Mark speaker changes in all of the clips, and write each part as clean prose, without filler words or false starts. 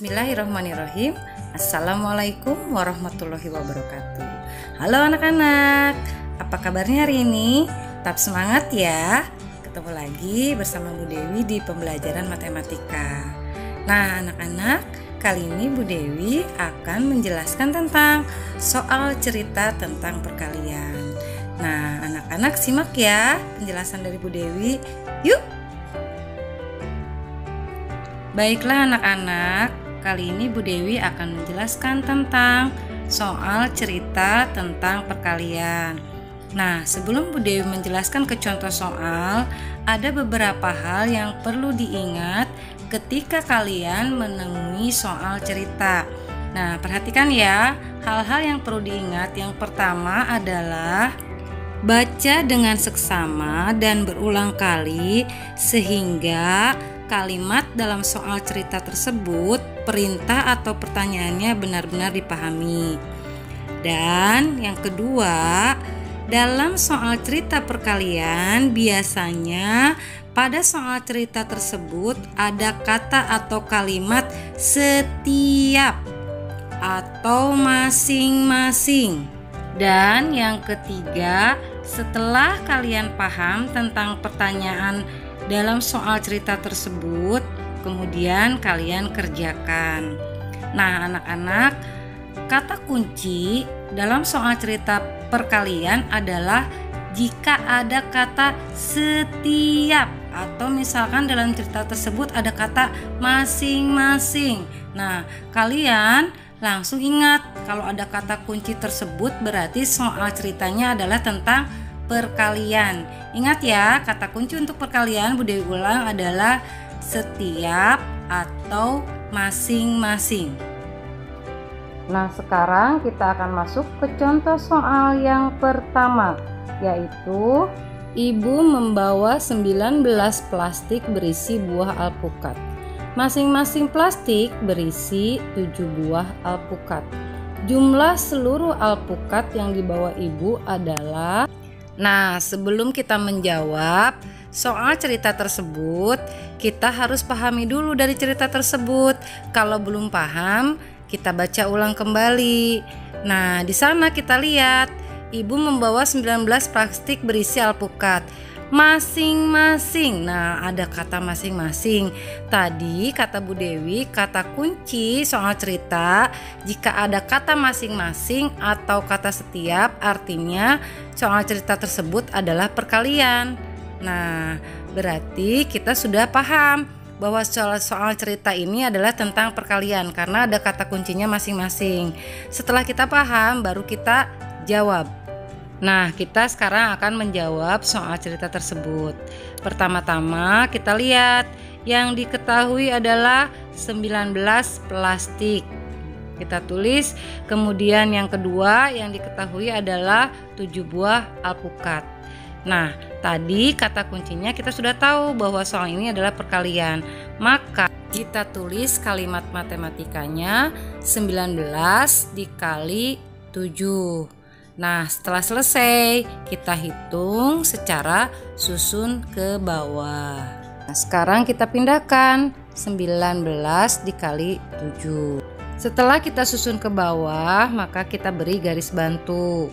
Speaker 1: Bismillahirrahmanirrahim. Assalamualaikum warahmatullahi wabarakatuh. Halo anak-anak, apa kabarnya hari ini? Tetap semangat ya. Ketemu lagi bersama Bu Dewi di pembelajaran matematika. Nah anak-anak, kali ini Bu Dewi akan menjelaskan tentang soal cerita tentang perkalian. Nah anak-anak simak ya penjelasan dari Bu Dewi. Yuk. Baiklah anak-anak, kali ini Bu Dewi akan menjelaskan tentang soal cerita tentang perkalian. Nah, sebelum Bu Dewi menjelaskan ke contoh soal, ada beberapa hal yang perlu diingat ketika kalian menemui soal cerita. Nah, perhatikan ya, hal-hal yang perlu diingat. Yang pertama adalah baca dengan seksama dan berulang kali sehingga kalimat dalam soal cerita tersebut, perintah atau pertanyaannya benar-benar dipahami. Dan yang kedua, dalam soal cerita perkalian biasanya pada soal cerita tersebut ada kata atau kalimat setiap atau masing-masing. Dan yang ketiga, setelah kalian paham tentang pertanyaan dalam soal cerita tersebut, kemudian kalian kerjakan. Nah anak-anak, kata kunci dalam soal cerita perkalian adalah jika ada kata setiap atau misalkan dalam cerita tersebut ada kata masing-masing. Nah kalian langsung ingat kalau ada kata kunci tersebut berarti soal ceritanya adalah tentang perkalian. Ingat ya, kata kunci untuk perkalian Bu Dewi ulang adalah setiap atau masing-masing. Nah, sekarang kita akan masuk ke contoh soal yang pertama, yaitu Ibu membawa 19 plastik berisi buah alpukat. Masing-masing plastik berisi 7 buah alpukat. Jumlah seluruh alpukat yang dibawa Ibu adalah. Nah, sebelum kita menjawab soal cerita tersebut, kita harus pahami dulu dari cerita tersebut. Kalau belum paham, kita baca ulang kembali. Nah, di sana kita lihat, Ibu membawa 19 plastik berisi alpukat. Masing-masing. Nah, ada kata masing-masing. Tadi kata Bu Dewi, kata kunci soal cerita, jika ada kata masing-masing atau kata setiap, artinya soal cerita tersebut adalah perkalian. Nah, berarti kita sudah paham bahwa soal cerita ini adalah tentang perkalian karena ada kata kuncinya masing-masing. Setelah kita paham, baru kita jawab. Nah, kita sekarang akan menjawab soal cerita tersebut. Pertama-tama kita lihat yang diketahui adalah 19 plastik. Kita tulis, kemudian yang kedua yang diketahui adalah 7 buah alpukat. Nah, tadi kata kuncinya kita sudah tahu bahwa soal ini adalah perkalian. Maka kita tulis kalimat matematikanya 19 dikali 7. Nah, setelah selesai, kita hitung secara susun ke bawah. Nah, sekarang kita pindahkan 19 dikali 7. Setelah kita susun ke bawah, maka kita beri garis bantu.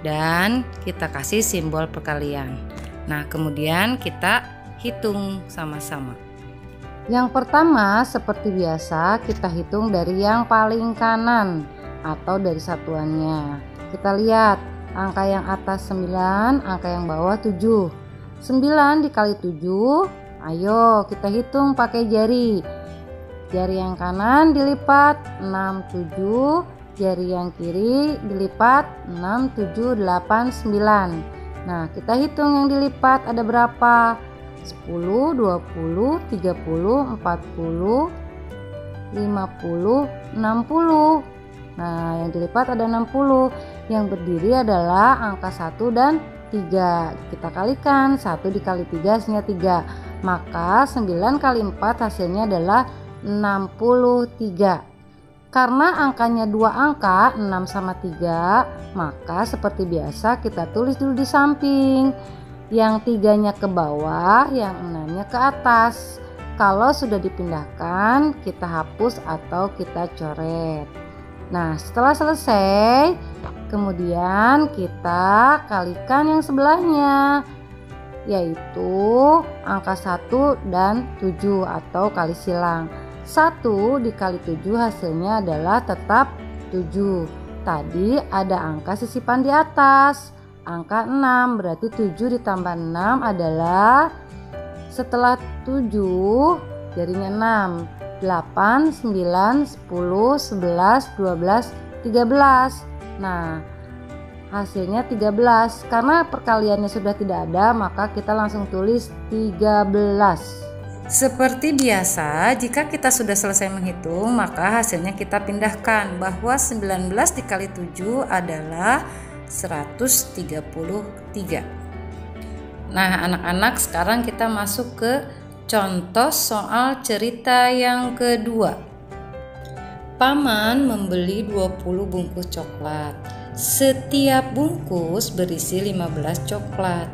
Speaker 1: Dan kita kasih simbol perkalian. Nah, kemudian kita hitung sama-sama. Yang pertama, seperti biasa, kita hitung dari yang paling kanan atau dari satuannya. Kita lihat, angka yang atas 9, angka yang bawah 7. 9 dikali 7, ayo kita hitung pakai jari. Jari yang kanan dilipat 6, 7. Jari yang kiri dilipat 6, 7, 8, 9. Nah, kita hitung yang dilipat ada berapa? 10, 20, 30, 40, 50, 60. Nah, yang dilipat ada 60. Yang berdiri adalah angka 1 dan 3. Kita kalikan, 1 dikali 3 hasilnya 3. Maka 9 kali 4 hasilnya adalah 63. Karena angkanya 2 angka, 6 sama 3, maka seperti biasa kita tulis dulu di samping. Yang 3-nya ke bawah, yang 6-nya ke atas. Kalau sudah dipindahkan, kita hapus atau kita coret. Nah, setelah selesai, kemudian kita kalikan yang sebelahnya, yaitu angka 1 dan 7 atau kali silang. 1 dikali 7 hasilnya adalah tetap 7. Tadi ada angka sisipan di atas, angka 6, berarti 7 ditambah 6 adalah, setelah 7 jadinya 6, 8, 9, 10, 11, 12, 13. Nah, hasilnya 13. Karena perkaliannya sudah tidak ada, maka kita langsung tulis 13. Seperti biasa, jika kita sudah selesai menghitung, maka hasilnya kita pindahkan bahwa 19 dikali 7 adalah 133. Nah, anak-anak, sekarang kita masuk ke contoh soal cerita yang kedua. Paman membeli 20 bungkus coklat. Setiap bungkus berisi 15 coklat.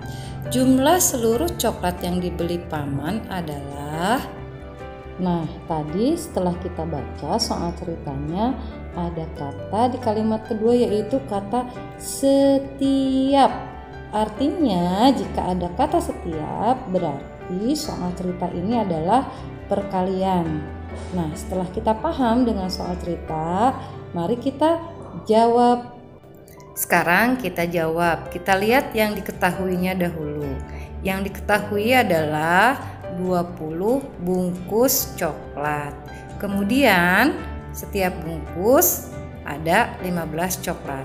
Speaker 1: Jumlah seluruh coklat yang dibeli paman adalah... Nah, tadi setelah kita baca soal ceritanya, ada kata di kalimat kedua yaitu kata setiap. Artinya jika ada kata setiap, berarti soal cerita ini adalah perkalian. Nah, setelah kita paham dengan soal cerita, mari kita jawab. Sekarang kita jawab. Kita lihat yang diketahuinya dahulu. Yang diketahui adalah 20 bungkus coklat. Kemudian setiap bungkus ada 15 coklat.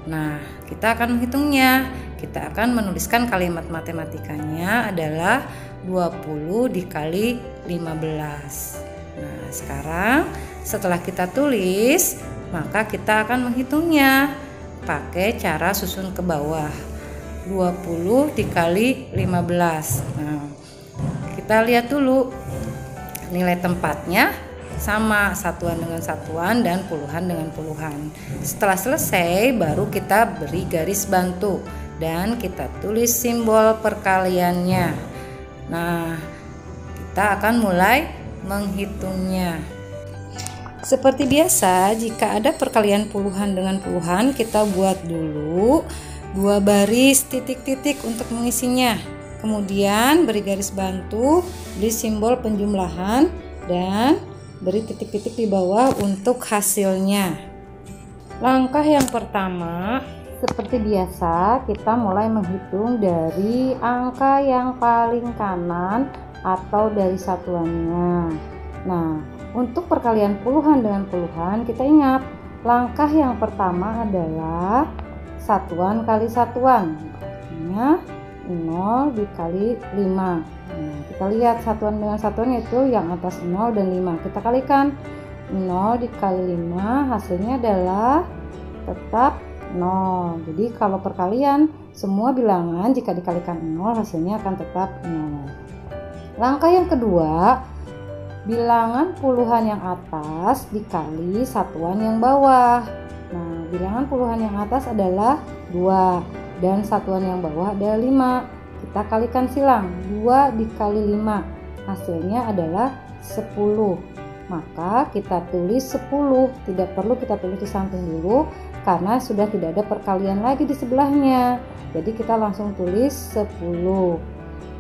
Speaker 1: Nah, kita akan menghitungnya. Kita akan menuliskan kalimat matematikanya adalah 20 dikali 15. Nah, sekarang setelah kita tulis, maka kita akan menghitungnya pakai cara susun ke bawah. 20 dikali 15. Nah, kita lihat dulu nilai tempatnya sama, satuan dengan satuan dan puluhan dengan puluhan. Setelah selesai, baru kita beri garis bantu dan kita tulis simbol perkaliannya. Nah, kita akan mulai menghitungnya. Seperti biasa, jika ada perkalian puluhan dengan puluhan, kita buat dulu 2 baris titik-titik untuk mengisinya. Kemudian beri garis bantu, beri simbol penjumlahan, dan beri titik-titik di bawah untuk hasilnya. Langkah yang pertama, seperti biasa, kita mulai menghitung dari angka yang paling kanan atau dari satuannya. Nah, untuk perkalian puluhan dengan puluhan, kita ingat langkah yang pertama adalah satuan kali satuan. Artinya 0 dikali 5. Nah, kita lihat satuan dengan satuan itu yang atas 0 dan 5. Kita kalikan 0 dikali 5, hasilnya adalah tetap 0. Jadi kalau perkalian semua bilangan jika dikalikan 0 hasilnya akan tetap 0. Langkah yang kedua, bilangan puluhan yang atas dikali satuan yang bawah. Nah, bilangan puluhan yang atas adalah 2 dan satuan yang bawah adalah 5. Kita kalikan silang, 2 dikali 5 hasilnya adalah 10. Maka kita tulis 10, tidak perlu kita tulis di samping dulu karena sudah tidak ada perkalian lagi di sebelahnya. Jadi kita langsung tulis 10.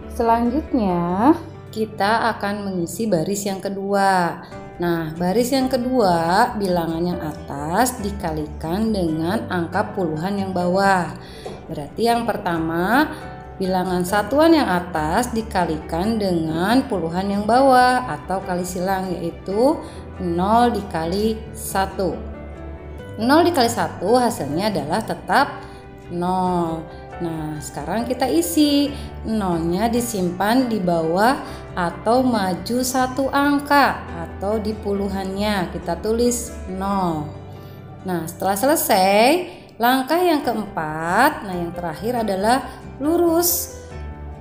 Speaker 1: Selanjutnya kita akan mengisi baris yang kedua. Nah, baris yang kedua, bilangan yang atas dikalikan dengan angka puluhan yang bawah. Berarti yang pertama, bilangan satuan yang atas dikalikan dengan puluhan yang bawah atau kali silang, yaitu 0 dikali 1. 0 dikali 1 hasilnya adalah tetap 0. Nah, sekarang kita isi. 0-nya disimpan di bawah atau maju satu angka atau di puluhannya. Kita tulis 0. Nah, setelah selesai, langkah yang keempat, nah yang terakhir adalah lurus.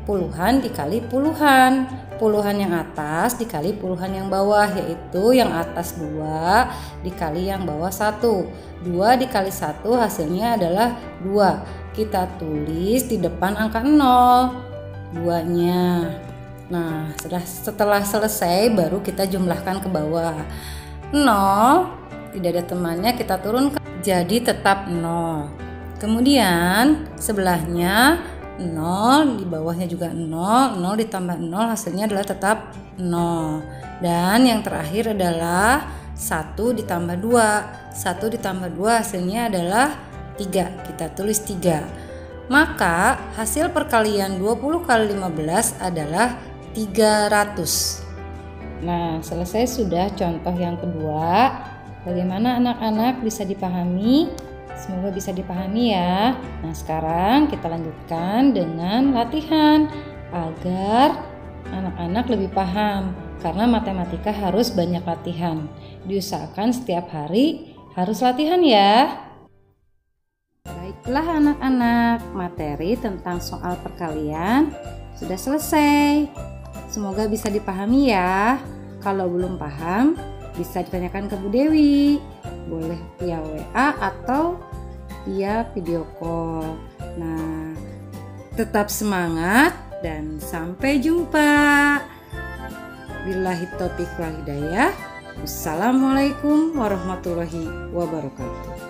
Speaker 1: Puluhan dikali puluhan. Puluhan yang atas dikali puluhan yang bawah, yaitu yang atas 2 dikali yang bawah 1. 2 dikali 1 hasilnya adalah 2. Kita tulis di depan angka 0 2-nya. Nah, setelah selesai baru kita jumlahkan ke bawah. 0 tidak ada temannya, kita turunkan jadi tetap 0. Kemudian sebelahnya 0, di bawahnya juga 0, 0 ditambah 0 hasilnya adalah tetap 0. Dan yang terakhir adalah 1 ditambah 2. 1 ditambah 2 hasilnya adalah 3. Kita tulis 3. Maka hasil perkalian 20 kali 15 adalah 300. Nah, selesai sudah contoh yang kedua. Bagaimana anak-anak, bisa dipahami? Semoga bisa dipahami ya. Nah, sekarang kita lanjutkan dengan latihan agar anak-anak lebih paham. Karena matematika harus banyak latihan. Diusahakan setiap hari harus latihan ya. Baiklah anak-anak, materi tentang soal perkalian sudah selesai. Semoga bisa dipahami ya. Kalau belum paham, bisa ditanyakan ke Bu Dewi. Boleh via WA atau via video call. Nah, tetap semangat dan sampai jumpa. Billahi taufiq wal hidayah. Wassalamualaikum warahmatullahi wabarakatuh.